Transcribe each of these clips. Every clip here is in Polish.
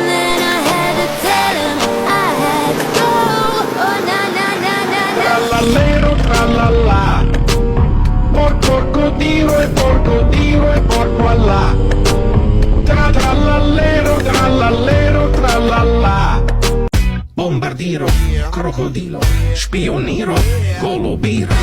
then I had to tell him I had to go. Oh, na na na na na. Trallallero trallallà, porco Dio e porco allà. Trallallero trallallà. Bombardiero, crocodilo, spioniro, golubiro,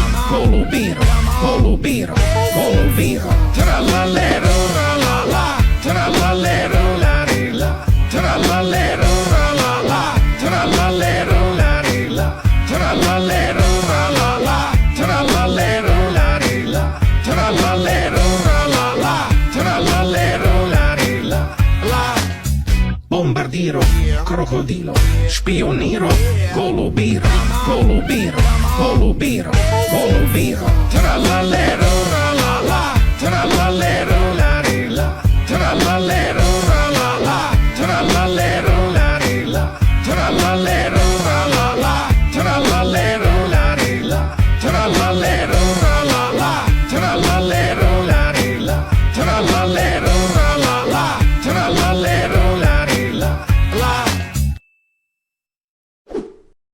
trallallero, trallallà, trallallero, la rilla, trallallero, trallallà, trallallero, la rilla, trallallero, trallallà, trallallero, la rilla, trallallero, trallallà, trallallero, la rilla, la. Bombardiero, crocodilo, spioniro, golubiro, trallallero,